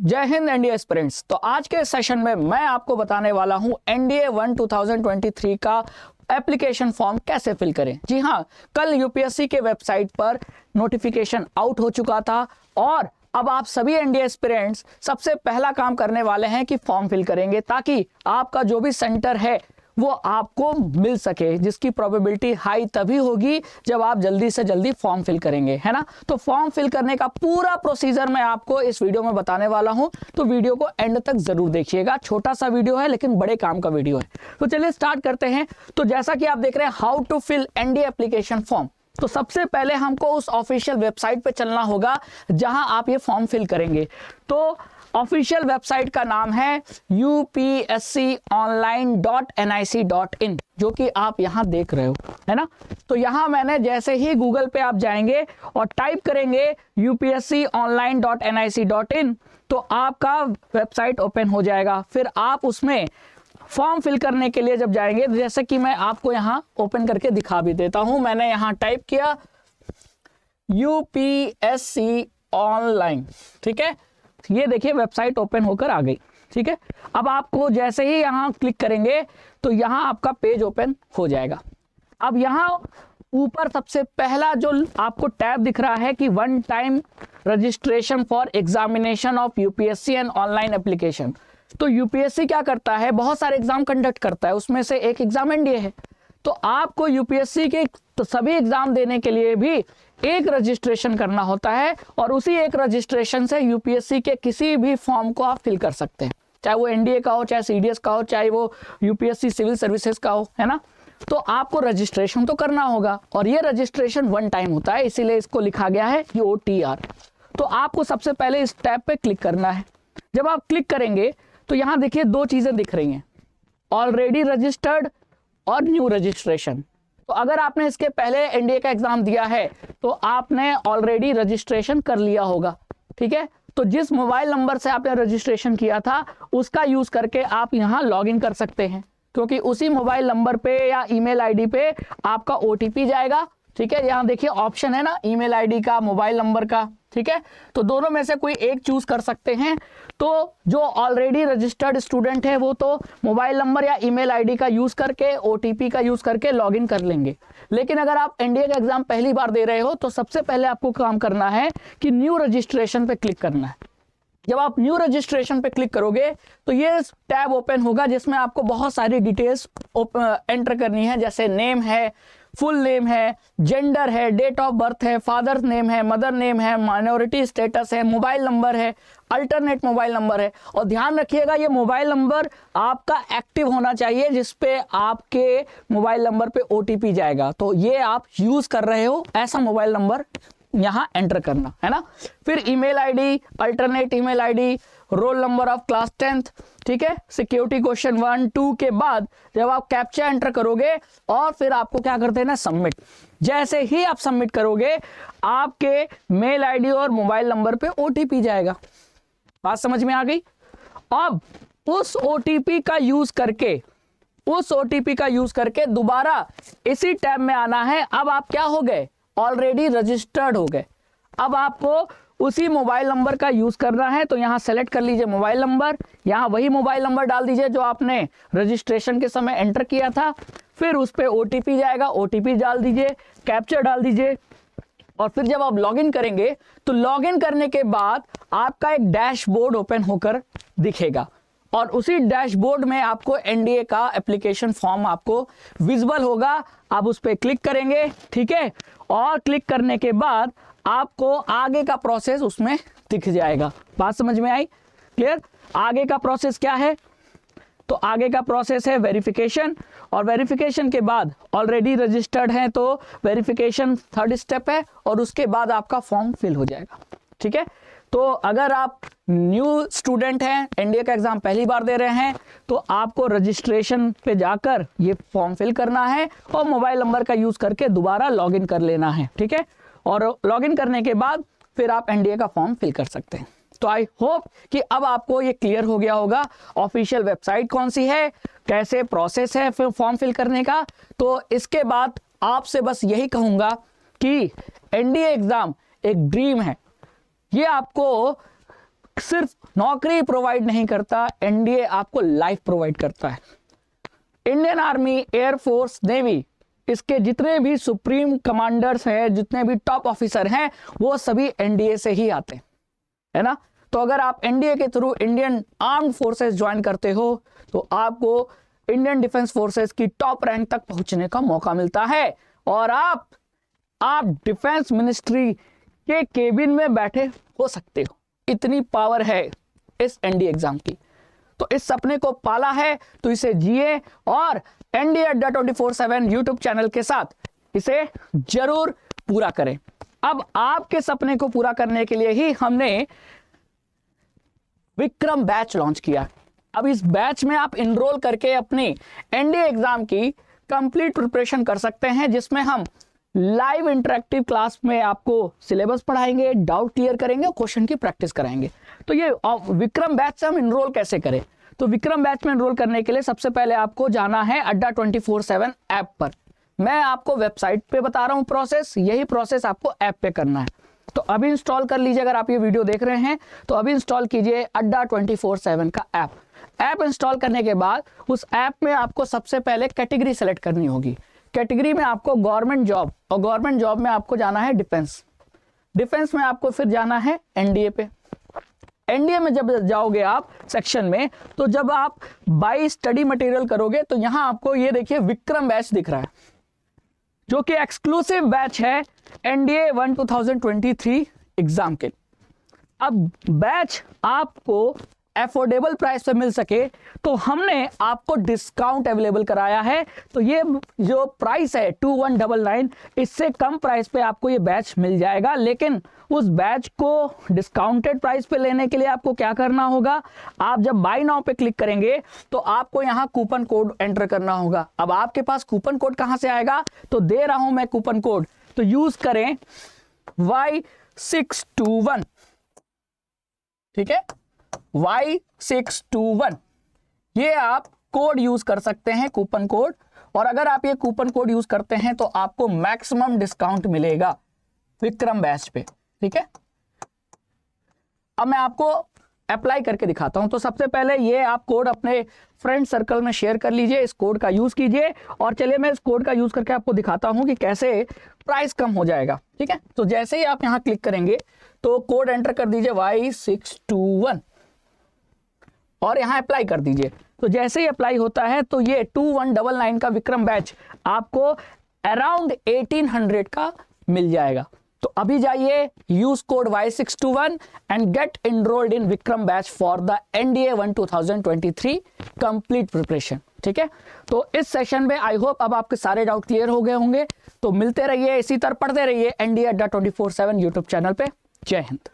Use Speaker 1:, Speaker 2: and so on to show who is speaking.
Speaker 1: जय Hind NDA aspirants. तो आज के सेशन में मैं आपको बताने वाला हूं एनडीए 1 2023 का एप्लीकेशन फॉर्म कैसे फिल करें। जी हां, कल यूपीएससी के वेबसाइट पर नोटिफिकेशन आउट हो चुका था और अब आप सभी एनडीए एस्पिरेंट्स सबसे पहला काम करने वाले हैं कि फॉर्म फिल करेंगे ताकि आपका जो भी सेंटर है वो आपको मिल सके, जिसकी प्रोबेबिलिटी हाई तभी होगी जब आप जल्दी से जल्दी फॉर्म फिल करेंगे, है ना। तो फॉर्म फिल करने का पूरा प्रोसीजर मैं आपको इस वीडियो में बताने वाला हूं, तो वीडियो को एंड तक जरूर देखिएगा। छोटा सा वीडियो है लेकिन बड़े काम का वीडियो है। तो चलिए स्टार्ट करते हैं। तो जैसा कि आप देख रहे हैं how to fill NDA application form, तो सबसे पहले हमको उस ऑफिशियल वेबसाइट पे चलना होगा जहां आप ये फॉर्म फिल करेंगे। तो ऑफिशियल वेबसाइट का नाम है upsconline.nic.in, जो कि आप यहां देख रहे हो, है ना। तो यहां मैंने जैसे ही गूगल पे आप जाएंगे और टाइप करेंगे upsconline.nic.in, तो आपका वेबसाइट ओपन हो जाएगा। फिर आप उसमें फॉर्म फिल करने के लिए जब जाएंगे, जैसे कि मैं आपको यहां ओपन करके दिखा भी देता हूं। मैंने यहां टाइप किया यूपीएससी ऑनलाइन, ठीक है। ये देखिए वेबसाइट ओपन होकर आ गई, ठीक है। अब आपको जैसे ही यहां क्लिक करेंगे तो यहां आपका पेज ओपन हो जाएगा। अब यहां ऊपर सबसे पहला जो आपको टैब दिख रहा है कि one time registration for examination of UPSC and online application. तो यूपीएससी क्या करता है, बहुत सारे एग्जाम कंडक्ट करता है, उसमें से एक एग्जाम एनडीए है। तो आपको यूपीएससी के तो सभी एग्जाम देने के लिए भी एक रजिस्ट्रेशन करना होता है और उसी एक रजिस्ट्रेशन से यूपीएससी के किसी भी फॉर्म को आप फिल कर सकते हैं, चाहे वो एनडीए का हो, चाहे सीडीएस का हो, चाहे वो यूपीएससी सिविल सर्विसेज का हो, है ना। तो आपको रजिस्ट्रेशन तो करना होगा और ये रजिस्ट्रेशन वन टाइम होता है, इसीलिए इसको लिखा गया है OTR। तो आपको सबसे पहले इस टैब पे क्लिक करना है। जब आप क्लिक करेंगे तो यहां देखिए दो चीजें दिख रही हैं, ऑलरेडी रजिस्टर्ड और न्यू रजिस्ट्रेशन। तो अगर आपने इसके पहले एनडीए का एग्जाम दिया है तो आपने ऑलरेडी रजिस्ट्रेशन कर लिया होगा, ठीक है। तो जिस मोबाइल नंबर से आपने रजिस्ट्रेशन किया था उसका यूज करके आप यहां लॉग इन कर सकते हैं, क्योंकि उसी मोबाइल नंबर पे या ईमेल आईडी पे आपका ओटीपी जाएगा, ठीक है। यहां देखिए ऑप्शन है ना, ईमेल आईडी का, मोबाइल नंबर का, ठीक है। तो दोनों में से कोई एक चूज कर सकते हैं। तो जो ऑलरेडी रजिस्टर्ड स्टूडेंट है वो तो मोबाइल नंबर या ईमेल आईडी का यूज करके, ओटीपी का यूज करके लॉगिन कर लेंगे। लेकिन अगर आप एनडीए का एग्जाम पहली बार दे रहे हो तो सबसे पहले आपको काम करना है कि न्यू रजिस्ट्रेशन पे क्लिक करना है। जब आप न्यू रजिस्ट्रेशन पे क्लिक करोगे तो ये टैब ओपन होगा जिसमें आपको बहुत सारी डिटेल्स एंटर करनी है, जैसे नेम है, फुल नेम है, जेंडर है, डेट ऑफ बर्थ है, फादर नेम है, मदर नेम है, माइनॉरिटी स्टेटस है, मोबाइल नंबर है, अल्टरनेट मोबाइल नंबर है। और ध्यान रखिएगा ये मोबाइल नंबर आपका एक्टिव होना चाहिए, जिसपे आपके मोबाइल नंबर पे ओटीपी जाएगा। तो ये आप यूज कर रहे हो ऐसा मोबाइल नंबर यहां एंटर करना है ना। फिर email ID, alternate email ID, roll number of class 10th, ठीक है। सिक्योरिटी क्वेश्चन 1, 2 के बाद जब आप कैप्चा एंटर करोगे और फिर आपको क्या करते हैं ना, सबमिट। जैसे ही आप सबमिट करोगे आपके मेल आईडी और मोबाइल नंबर पे ओटीपी जाएगा। बात समझ में आ गई। अब उस ओटीपी का यूज करके दोबारा इसी टैब में आना है। अब आप क्या हो गए, ऑलरेडी रजिस्टर्ड हो गए। अब आपको उसी मोबाइल नंबर का यूज करना है, तो यहां सेलेक्ट कर लीजिए मोबाइल नंबर, यहां वही मोबाइल नंबर डाल दीजिए जो आपने रजिस्ट्रेशन के समय एंटर किया था। फिर उस पे ओटीपी जाएगा, ओटीपी डाल दीजिए, कैप्चा डाल दीजिए और फिर जब आप लॉगिन करेंगे तो लॉगिन करने के बाद आपका एक डैशबोर्ड ओपन होकर दिखेगा और उसी डैशबोर्ड में आपको एनडीए का एप्लीकेशन फॉर्म आपको विजिबल होगा। आप उस पर क्लिक करेंगे, ठीक है। और क्लिक करने के बाद आपको आगे का प्रोसेस उसमें दिख जाएगा। बात समझ में आई, क्लियर। आगे का प्रोसेस क्या है, तो आगे का प्रोसेस है वेरिफिकेशन, और वेरिफिकेशन के बाद ऑलरेडी रजिस्टर्ड है तो वेरिफिकेशन थर्ड स्टेप है और उसके बाद आपका फॉर्म फिल हो जाएगा, ठीक है। तो अगर आप न्यू स्टूडेंट हैं, एनडीए का एग्जाम पहली बार दे रहे हैं, तो आपको रजिस्ट्रेशन पे जाकर ये फॉर्म फिल करना है और मोबाइल नंबर का यूज करके दोबारा लॉगिन कर लेना है, ठीक है। और लॉगिन करने के बाद फिर आप एनडीए का फॉर्म फिल कर सकते हैं। तो आई होप कि अब आपको ये क्लियर हो गया होगा ऑफिशियल वेबसाइट कौन सी है, कैसे प्रोसेस है फिर फॉर्म फिल करने का। तो इसके बाद आपसे बस यही कहूंगा कि एनडीए एग्जाम एक ड्रीम है, ये आपको सिर्फ नौकरी प्रोवाइड नहीं करता, एनडीए आपको लाइफ प्रोवाइड करता है। इंडियन आर्मी, एयरफोर्स, नेवी, इसके जितने भी सुप्रीम कमांडर्स हैं, जितने भी टॉप ऑफिसर हैं, वो सभी एनडीए से ही आते हैं, है ना। तो अगर आप एनडीए के through Indian armed forces join करते हो तो आपको इंडियन डिफेंस फोर्सेस की टॉप रैंक तक पहुंचने का मौका मिलता है और आप डिफेंस मिनिस्ट्री के केबिन में बैठे हो सकते हो। इतनी पावर है इस एनडीए एग्जाम की। तो इस सपने को पाला है तो इसे जिए और एनडीए अड्डा 24/7 यूट्यूब चैनल के साथ इसे जरूर पूरा करें। अब आपके सपने को पूरा करने के लिए ही हमने विक्रम बैच लॉन्च किया। अब इस बैच में आप इनरोल करके अपनी एनडीए एग्जाम की कंप्लीट प्रिपरेशन कर सकते हैं, जिसमें हम लाइव इंटरेक्टिव क्लास में आपको सिलेबस पढ़ाएंगे, डाउट क्लियर करेंगे, क्वेश्चन की प्रैक्टिस कराएंगे। तो ये विक्रम बैच से हम इनरोल कैसे करें? तो विक्रम बैच में इनरोल करने के लिए सबसे पहले आपको जाना है अड्डा 24/7 ऐप पर। मैं आपको वेबसाइट पे बता रहा हूं प्रोसेस, यही प्रोसेस आपको ऐप पे करना है। तो अभी इंस्टॉल कर लीजिए, अगर आप ये वीडियो देख रहे हैं तो अभी इंस्टॉल कीजिए अड्डा 24/7 का ऐप। ऐप इंस्टॉल करने के बाद उस ऐप में आपको सबसे पहले कैटेगरी सेलेक्ट करनी होगी। कैटेगरी में आपको गवर्नमेंट जॉब, और गवर्नमेंट जॉब में आपको जाना है डिफेंस। डिफेंस में आपको फिर जाना है एनडीए पे। एनडीए में जब जाओगे आप सेक्शन में, तो जब आप बाय स्टडी मटेरियल करोगे तो यहां आपको ये देखिए विक्रम बैच दिख रहा है, जो कि एक्सक्लूसिव बैच है एनडीए 1 2023 एग्जाम के। अब बैच आपको एफोर्डेबल प्राइस पे मिल सके तो हमने आपको डिस्काउंट अवेलेबल कराया है। तो ये जो प्राइस है 2199, इससे कम प्राइस पे आपको ये बैच मिल जाएगा। लेकिन उस बैच को डिस्काउंटेड प्राइस पे लेने के लिए आपको क्या करना होगा, आप जब बाय नाउ पे क्लिक करेंगे तो आपको यहाँ कूपन कोड एंटर करना होगा। अब आपके पास कूपन कोड कहां से आएगा, तो दे रहा हूं मैं कूपन कोड, तो यूज करें Y621, ठीक है, Y621 ये आप कोड यूज कर सकते हैं, कूपन कोड। और अगर आप ये कूपन कोड यूज करते हैं तो आपको मैक्सिमम डिस्काउंट मिलेगा विक्रम बैच पे, ठीक है। अब मैं आपको अप्लाई करके दिखाता हूं। तो सबसे पहले ये आप कोड अपने फ्रेंड सर्कल में शेयर कर लीजिए, इस कोड का यूज कीजिए। और चलिए मैं इस कोड का यूज करके आपको दिखाता हूं कि कैसे प्राइस कम हो जाएगा, ठीक है। तो जैसे ही आप यहां क्लिक करेंगे तो कोड एंटर कर दीजिए Y621 और यहां अप्लाई कर दीजिए। तो जैसे ही अप्लाई होता है तो ये 2199 का विक्रम बैच आपको अराउंड 1800 का मिल जाएगा। तो अभी जाइए, use code Y621 and gate enrolled in Vikram batch for the NDA 1 2023 complete preparation, ठीक है। तो इस सेशन में आई होप अब आपके सारे डाउट क्लियर हो गए होंगे। तो मिलते रहिए, इसी तरह पढ़ते रहिए एनडीए अड्डा 24/7 यूट्यूब चैनल पे। जय हिंद।